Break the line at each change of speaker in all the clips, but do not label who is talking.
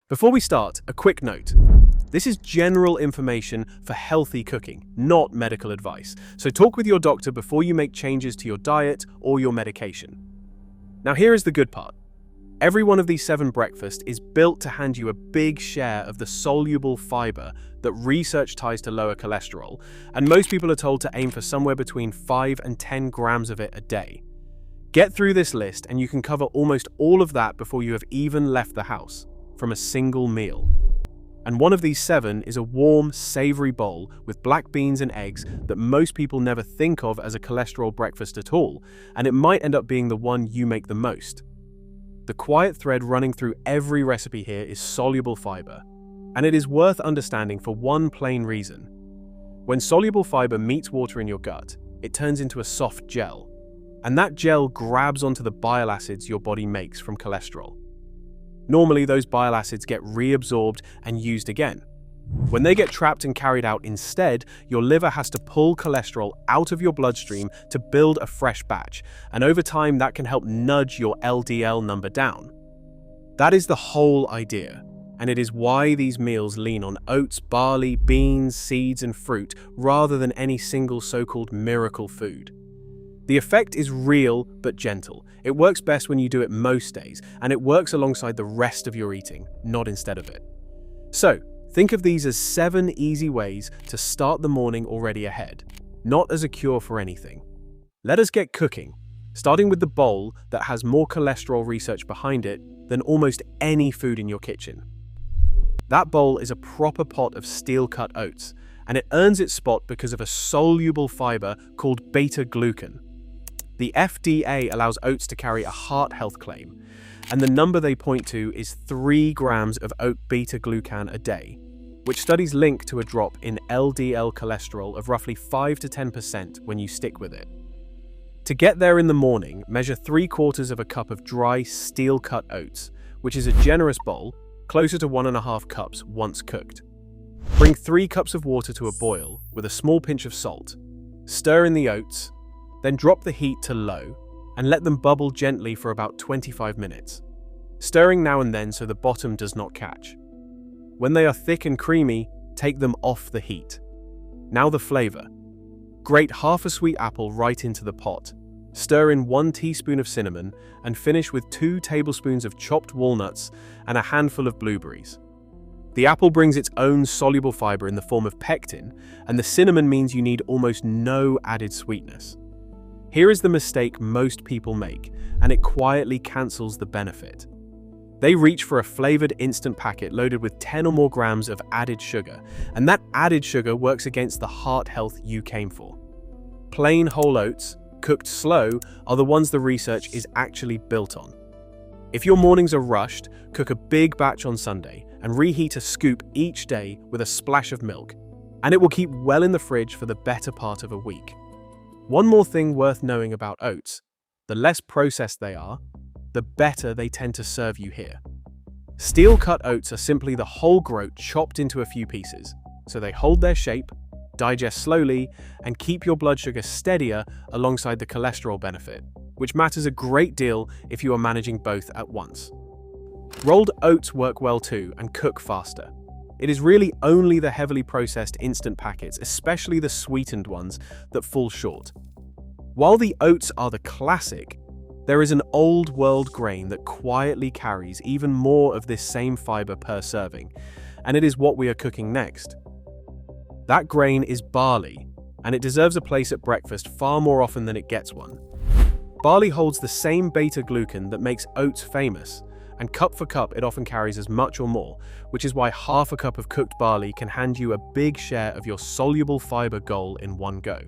Before we start, a quick note. This is general information for healthy cooking, not medical advice. So talk with your doctor before you make changes to your diet or your medication. Now here is the good part. Every one of these 7 breakfasts is built to hand you a big share of the soluble fiber that research ties to lower cholesterol, and most people are told to aim for somewhere between 5 and 10 grams of it a day. Get through this list and you can cover almost all of that before you have even left the house, from a single meal. And one of these 7 is a warm, savory bowl with black beans and eggs that most people never think of as a cholesterol breakfast at all, and it might end up being the one you make the most. The quiet thread running through every recipe here is soluble fiber, and it is worth understanding for one plain reason. When soluble fiber meets water in your gut, it turns into a soft gel, and that gel grabs onto the bile acids your body makes from cholesterol. Normally, those bile acids get reabsorbed and used again. When they get trapped and carried out instead, your liver has to pull cholesterol out of your bloodstream to build a fresh batch, and over time that can help nudge your LDL number down. That is the whole idea, and it is why these meals lean on oats, barley, beans, seeds, and fruit rather than any single so-called miracle food. The effect is real but gentle. It works best when you do it most days, and it works alongside the rest of your eating, not instead of it. So, think of these as 7 easy ways to start the morning already ahead, not as a cure for anything. Let us get cooking, starting with the bowl that has more cholesterol research behind it than almost any food in your kitchen. That bowl is a proper pot of steel-cut oats, and it earns its spot because of a soluble fiber called beta-glucan. The FDA allows oats to carry a heart health claim, and the number they point to is 3 grams of oat beta-glucan a day, which studies link to a drop in LDL cholesterol of roughly 5 to 10% when you stick with it. To get there in the morning, measure 3/4 of a cup of dry steel-cut oats, which is a generous bowl, closer to 1.5 cups once cooked. Bring 3 cups of water to a boil with a small pinch of salt. Stir in the oats, then drop the heat to low and let them bubble gently for about 25 minutes, stirring now and then so the bottom does not catch. When they are thick and creamy, take them off the heat. Now the flavor. Grate half a sweet apple right into the pot. Stir in 1 teaspoon of cinnamon and finish with 2 tablespoons of chopped walnuts and a handful of blueberries. The apple brings its own soluble fiber in the form of pectin, and the cinnamon means you need almost no added sweetness. Here is the mistake most people make, and it quietly cancels the benefit. They reach for a flavored instant packet loaded with 10 or more grams of added sugar, and that added sugar works against the heart health you came for. Plain whole oats, cooked slow, are the ones the research is actually built on. If your mornings are rushed, cook a big batch on Sunday and reheat a scoop each day with a splash of milk, and it will keep well in the fridge for the better part of a week. One more thing worth knowing about oats: the less processed they are, the better they tend to serve you here. Steel-cut oats are simply the whole groat chopped into a few pieces, so they hold their shape, digest slowly, and keep your blood sugar steadier alongside the cholesterol benefit, which matters a great deal if you are managing both at once. Rolled oats work well too and cook faster. It is really only the heavily processed instant packets, especially the sweetened ones, that fall short. While the oats are the classic, there is an old world grain that quietly carries even more of this same fiber per serving, and it is what we are cooking next. That grain is barley, and it deserves a place at breakfast far more often than it gets one. Barley holds the same beta-glucan that makes oats famous, and cup for cup it often carries as much or more, which is why half a cup of cooked barley can hand you a big share of your soluble fiber goal in one go.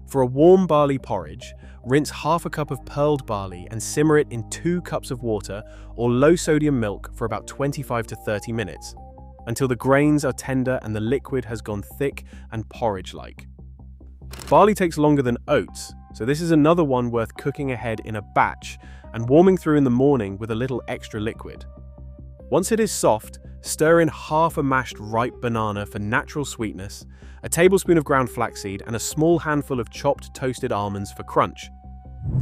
For a warm barley porridge, rinse half a cup of pearled barley and simmer it in 2 cups of water or low-sodium milk for about 25 to 30 minutes, until the grains are tender and the liquid has gone thick and porridge-like. Barley takes longer than oats, so this is another one worth cooking ahead in a batch and warming through in the morning with a little extra liquid. Once it is soft, stir in half a mashed ripe banana for natural sweetness, a tablespoon of ground flaxseed, and a small handful of chopped toasted almonds for crunch.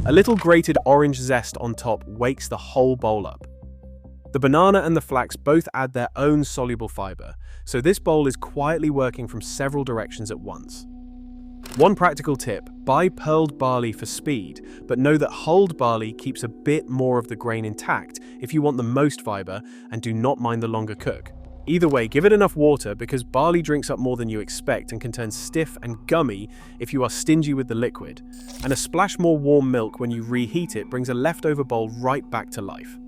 A little grated orange zest on top wakes the whole bowl up. The banana and the flax both add their own soluble fiber, so this bowl is quietly working from several directions at once. One practical tip: buy pearled barley for speed, but know that hulled barley keeps a bit more of the grain intact if you want the most fiber and do not mind the longer cook. Either way, give it enough water because barley drinks up more than you expect and can turn stiff and gummy if you are stingy with the liquid. And a splash more warm milk when you reheat it brings a leftover bowl right back to life.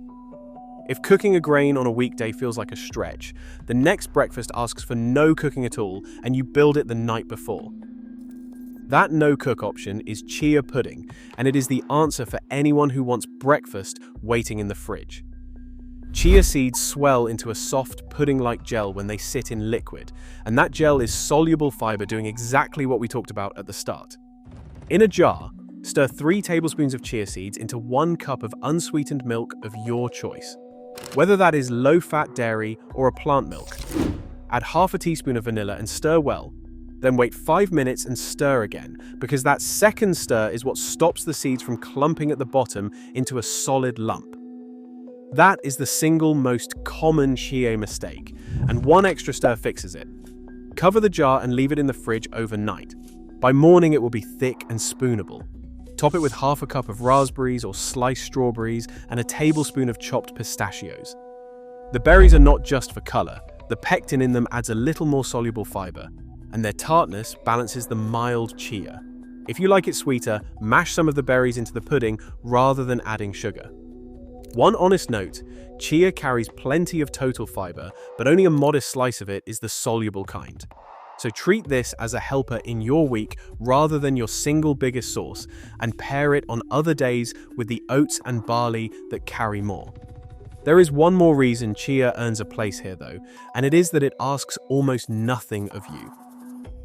If cooking a grain on a weekday feels like a stretch, the next breakfast asks for no cooking at all and you build it the night before. That no-cook option is chia pudding, and it is the answer for anyone who wants breakfast waiting in the fridge. Chia seeds swell into a soft, pudding-like gel when they sit in liquid, and that gel is soluble fiber doing exactly what we talked about at the start. In a jar, stir 3 tablespoons of chia seeds into 1 cup of unsweetened milk of your choice, whether that is low-fat dairy or a plant milk. Add half a teaspoon of vanilla and stir well. Then wait 5 minutes and stir again, because that second stir is what stops the seeds from clumping at the bottom into a solid lump. That is the single most common chia mistake, and 1 extra stir fixes it. Cover the jar and leave it in the fridge overnight. By morning it will be thick and spoonable. Top it with half a cup of raspberries or sliced strawberries and a tablespoon of chopped pistachios. The berries are not just for color. The pectin in them adds a little more soluble fiber, and their tartness balances the mild chia. If you like it sweeter, mash some of the berries into the pudding rather than adding sugar. One honest note: chia carries plenty of total fiber, but only a modest slice of it is the soluble kind. So treat this as a helper in your week rather than your single biggest source, and pair it on other days with the oats and barley that carry more. There is one more reason chia earns a place here though, and it is that it asks almost nothing of you.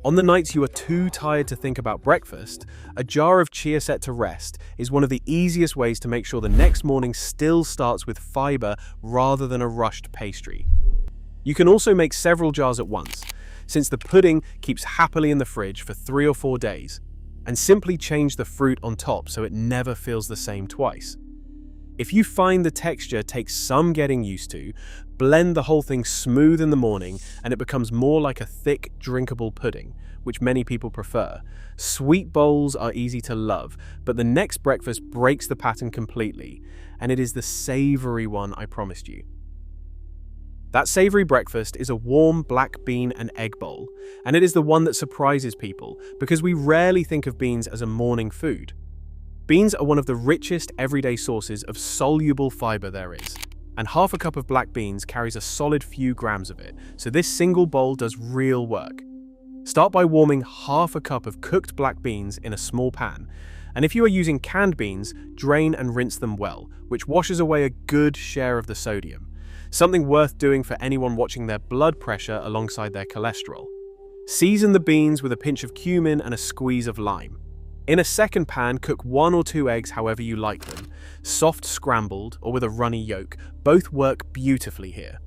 On the nights you are too tired to think about breakfast, a jar of chia set to rest is one of the easiest ways to make sure the next morning still starts with fiber rather than a rushed pastry. You can also make several jars at once, since the pudding keeps happily in the fridge for 3 or 4 days, and simply change the fruit on top so it never feels the same twice. If you find the texture takes some getting used to, blend the whole thing smooth in the morning and it becomes more like a thick, drinkable pudding, which many people prefer. Sweet bowls are easy to love, but the next breakfast breaks the pattern completely, and it is the savory one I promised you. That savory breakfast is a warm black bean and egg bowl, and it is the one that surprises people because we rarely think of beans as a morning food. Beans are one of the richest everyday sources of soluble fiber there is, and half a cup of black beans carries a solid few grams of it, so this single bowl does real work. Start by warming half a cup of cooked black beans in a small pan, and if you are using canned beans, drain and rinse them well, which washes away a good share of the sodium. Something worth doing for anyone watching their blood pressure alongside their cholesterol. Season the beans with a pinch of cumin and a squeeze of lime. In a second pan, cook 1 or 2 eggs however you like them. Soft scrambled or with a runny yolk, both work beautifully here.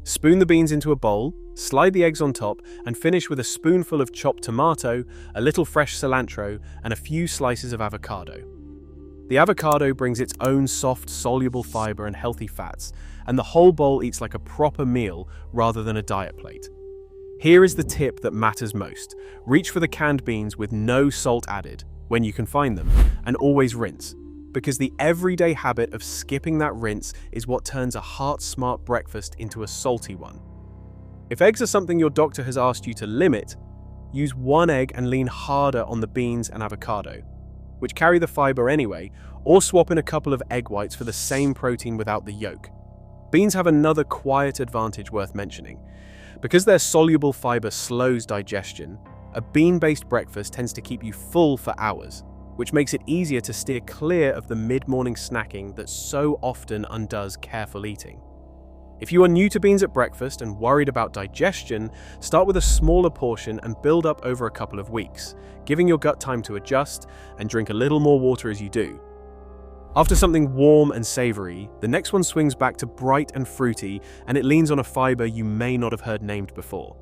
Spoon the beans into a bowl, slide the eggs on top, and finish with a spoonful of chopped tomato, a little fresh cilantro, and a few slices of avocado. The avocado brings its own soft, soluble fiber and healthy fats, and the whole bowl eats like a proper meal rather than a diet plate. Here is the tip that matters most. Reach for the canned beans with no salt added, when you can find them, and always rinse, because the everyday habit of skipping that rinse is what turns a heart-smart breakfast into a salty one. If eggs are something your doctor has asked you to limit, use 1 egg and lean harder on the beans and avocado, which carry the fiber anyway, or swap in a couple of egg whites for the same protein without the yolk. Beans have another quiet advantage worth mentioning. Because their soluble fiber slows digestion, a bean-based breakfast tends to keep you full for hours, which makes it easier to steer clear of the mid-morning snacking that so often undoes careful eating. If you are new to beans at breakfast and worried about digestion, start with a smaller portion and build up over a couple of weeks, giving your gut time to adjust, and drink a little more water as you do. After something warm and savory, the next one swings back to bright and fruity, and it leans on a fiber you may not have heard named before.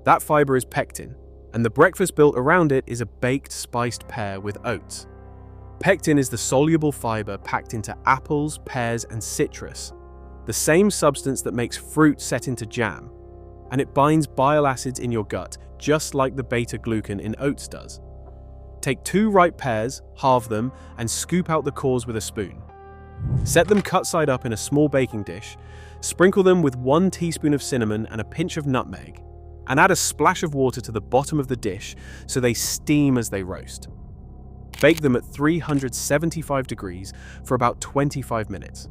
That fiber is pectin, and the breakfast built around it is a baked spiced pear with oats. Pectin is the soluble fiber packed into apples, pears, and citrus, the same substance that makes fruit set into jam, and it binds bile acids in your gut just like the beta-glucan in oats does. Take 2 ripe pears, halve them, and scoop out the cores with a spoon. Set them cut side up in a small baking dish, sprinkle them with 1 teaspoon of cinnamon and a pinch of nutmeg, and add a splash of water to the bottom of the dish so they steam as they roast. Bake them at 375 degrees for about 25 minutes,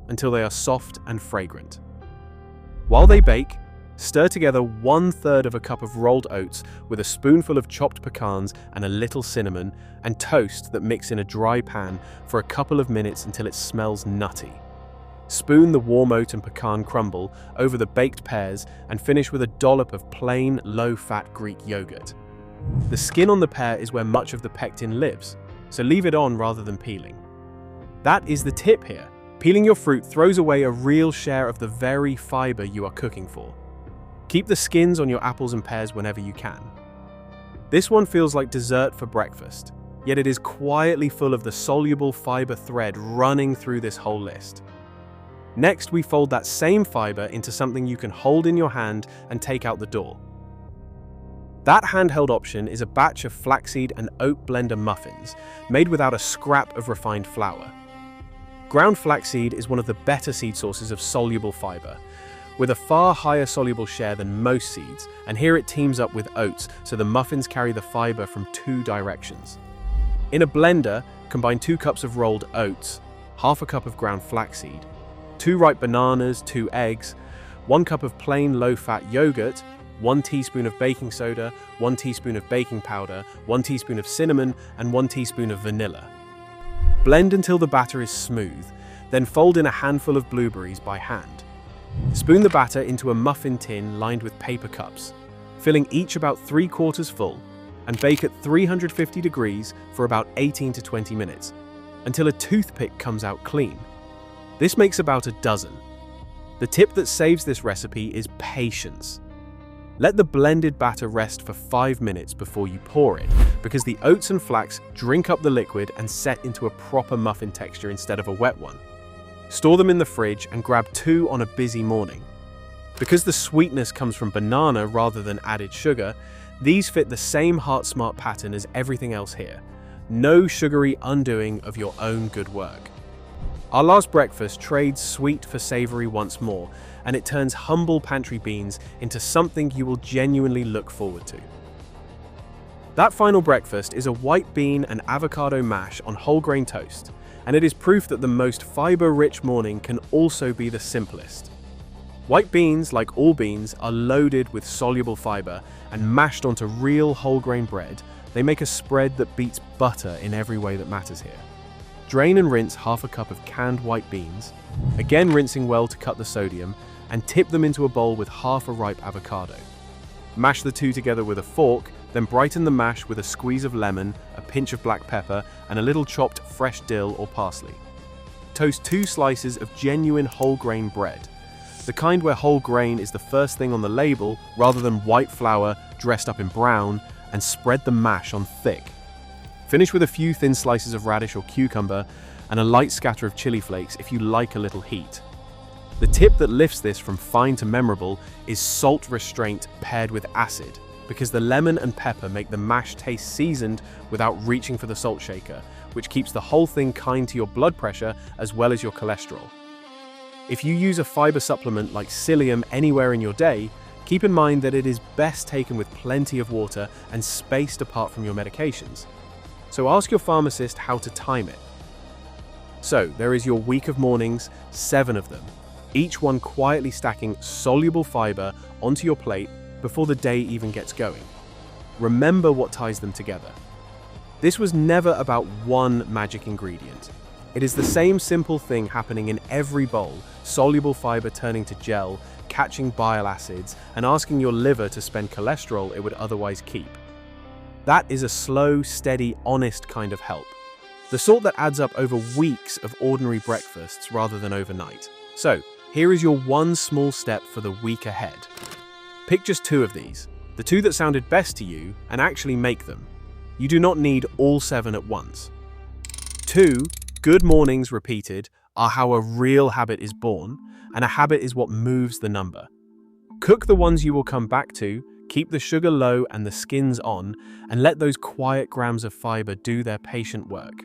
until they are soft and fragrant. While they bake, stir together 1/3 of a cup of rolled oats with a spoonful of chopped pecans and a little cinnamon, and toast that mix in a dry pan for a couple of minutes until it smells nutty. Spoon the warm oat and pecan crumble over the baked pears and finish with a dollop of plain, low-fat Greek yogurt. The skin on the pear is where much of the pectin lives, so leave it on rather than peeling. That is the tip here. Peeling your fruit throws away a real share of the very fiber you are cooking for. Keep the skins on your apples and pears whenever you can. This one feels like dessert for breakfast, yet it is quietly full of the soluble fiber thread running through this whole list. Next, we fold that same fiber into something you can hold in your hand and take out the door. That handheld option is a batch of flaxseed and oat blender muffins made without a scrap of refined flour. Ground flaxseed is one of the better seed sources of soluble fiber, with a far higher soluble share than most seeds, and here it teams up with oats so the muffins carry the fiber from 2 directions. In a blender, combine 2 cups of rolled oats, half a cup of ground flaxseed, 2 ripe bananas, 2 eggs, 1 cup of plain low-fat yogurt, 1 teaspoon of baking soda, 1 teaspoon of baking powder, 1 teaspoon of cinnamon, and 1 teaspoon of vanilla. Blend until the batter is smooth, then fold in a handful of blueberries by hand. Spoon the batter into a muffin tin lined with paper cups, filling each about 3/4 full, and bake at 350 degrees for about 18 to 20 minutes, until a toothpick comes out clean. This makes about a dozen. The tip that saves this recipe is patience. Let the blended batter rest for 5 minutes before you pour it, because the oats and flax drink up the liquid and set into a proper muffin texture instead of a wet one. Store them in the fridge and grab 2 on a busy morning. Because the sweetness comes from banana rather than added sugar, these fit the same heart-smart pattern as everything else here. No sugary undoing of your own good work. Our last breakfast trades sweet for savory once more, and it turns humble pantry beans into something you will genuinely look forward to. That final breakfast is a white bean and avocado mash on whole grain toast, and it is proof that the most fiber-rich morning can also be the simplest. White beans, like all beans, are loaded with soluble fiber and mashed onto real whole grain bread. They make a spread that beats butter in every way that matters here. Drain and rinse half a cup of canned white beans, again rinsing well to cut the sodium, and tip them into a bowl with half a ripe avocado. Mash the 2 together with a fork, then brighten the mash with a squeeze of lemon, a pinch of black pepper, and a little chopped fresh dill or parsley. Toast 2 slices of genuine whole grain bread, the kind where whole grain is the first thing on the label rather than white flour dressed up in brown, and spread the mash on thick. Finish with a few thin slices of radish or cucumber and a light scatter of chili flakes if you like a little heat. The tip that lifts this from fine to memorable is salt restraint paired with acid, because the lemon and pepper make the mash taste seasoned without reaching for the salt shaker, which keeps the whole thing kind to your blood pressure as well as your cholesterol. If you use a fiber supplement like psyllium anywhere in your day, keep in mind that it is best taken with plenty of water and spaced apart from your medications. So ask your pharmacist how to time it. So there is your week of mornings, 7 of them, each one quietly stacking soluble fiber onto your plate before the day even gets going. Remember what ties them together. This was never about one magic ingredient. It is the same simple thing happening in every bowl, soluble fiber turning to gel, catching bile acids, and asking your liver to spend cholesterol it would otherwise keep. That is a slow, steady, honest kind of help. The sort that adds up over weeks of ordinary breakfasts rather than overnight. So, here is your one small step for the week ahead. Pick just 2 of these, the 2 that sounded best to you, and actually make them. You do not need all 7 at once. 2 good mornings repeated are how a real habit is born, and a habit is what moves the number. Cook the ones you will come back to, keep the sugar low and the skins on, and let those quiet grams of fiber do their patient work.